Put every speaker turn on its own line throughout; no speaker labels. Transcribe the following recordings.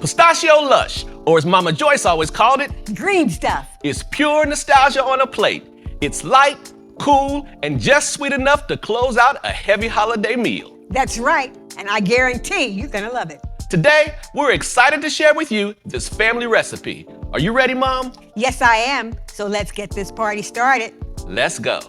Pistachio Lush, or as Mama Joyce always called it,
green stuff.
is pure nostalgia on a plate. It's light, cool, and just sweet enough to close out a heavy holiday meal.
That's right, and I guarantee you're gonna love it.
Today, we're excited to share with you this family recipe. Are you ready, Mom?
Yes, I am. So let's get this party started.
Let's go.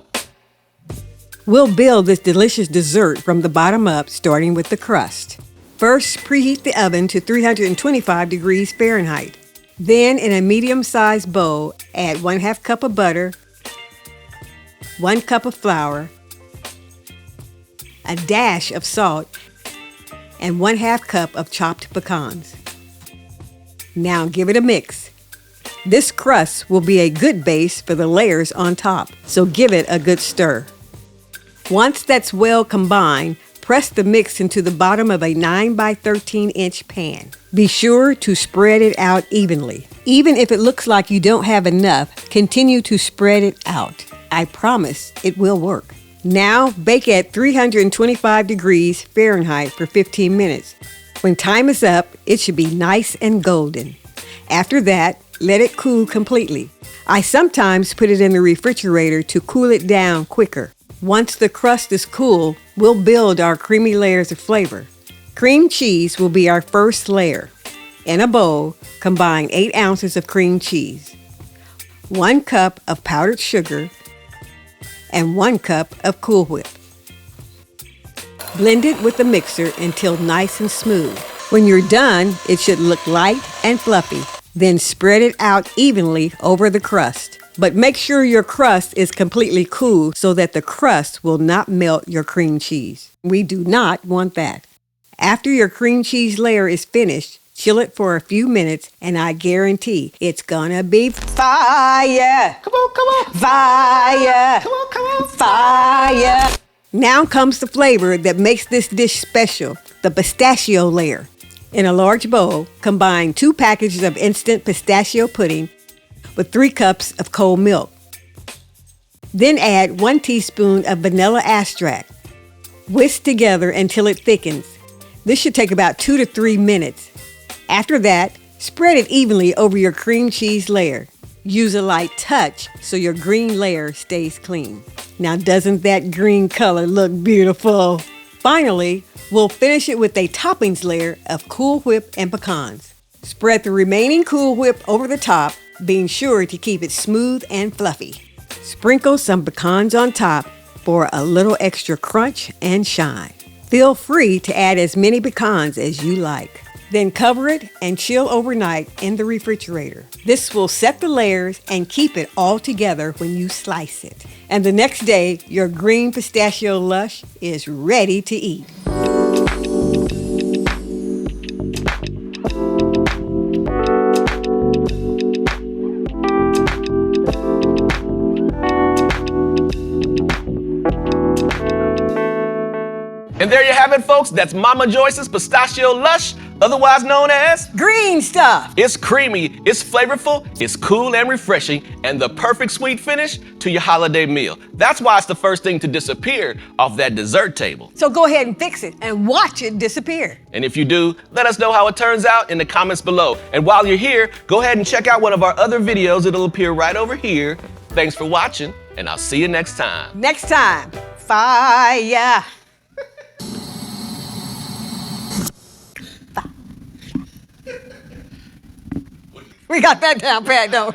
We'll build this delicious dessert from the bottom up, starting with the crust. First, preheat the oven to 325 degrees Fahrenheit. Then, in a medium-sized bowl, add 1/2 cup of butter, 1 cup of flour, a dash of salt, and 1/2 cup of chopped pecans. Now give it a mix. This crust will be a good base for the layers on top, so give it a good stir. Once that's well combined, press the mix into the bottom of a 9 by 13-inch pan. Be sure to spread it out evenly. Even if it looks like you don't have enough, continue to spread it out. I promise it will work. Now bake at 325 degrees Fahrenheit for 15 minutes. When time is up, it should be nice and golden. After that, let it cool completely. I sometimes put it in the refrigerator to cool it down quicker. Once the crust is cool, we'll build our creamy layers of flavor. Cream cheese will be our first layer. In a bowl, combine 8 ounces of cream cheese, 1 cup of powdered sugar, and 1 cup of Cool Whip. Blend it with a mixer until nice and smooth. When you're done, it should look light and fluffy. Then spread it out evenly over the crust. But make sure your crust is completely cool so that the crust will not melt your cream cheese. We do not want that. After your cream cheese layer is finished, chill it for a few minutes and I guarantee it's gonna be fire!
Come on.
Fire!
Come on.
Fire! Now comes the flavor that makes this dish special, the pistachio layer. In a large bowl, combine 2 packages of instant pistachio pudding with 3 cups of cold milk. Then add 1 teaspoon of vanilla extract. Whisk together until it thickens. This should take about 2 to 3 minutes. After that, spread it evenly over your cream cheese layer. Use a light touch so your green layer stays clean. Now doesn't that green color look beautiful? Finally, we'll finish it with a toppings layer of Cool Whip and pecans. Spread the remaining Cool Whip over the top, being sure to keep it smooth and fluffy. Sprinkle some pecans on top for a little extra crunch and shine. Feel free to add as many pecans as you like. Then cover it and chill overnight in the refrigerator. This will set the layers and keep it all together when you slice it. And the next day, your green pistachio lush is ready to eat.
And there you have it, folks. That's Mama Joyce's Pistachio Lush, otherwise known as
Green stuff.
It's creamy, it's flavorful, it's cool and refreshing, and the perfect sweet finish to your holiday meal. That's why it's the first thing to disappear off that dessert table.
So go ahead and fix it and watch it disappear.
And if you do, let us know how it turns out in the comments below. And while you're here, go ahead and check out one of our other videos. It'll appear right over here. Thanks for watching, and I'll see you next time.
Next time, fire. We got that down pat, though.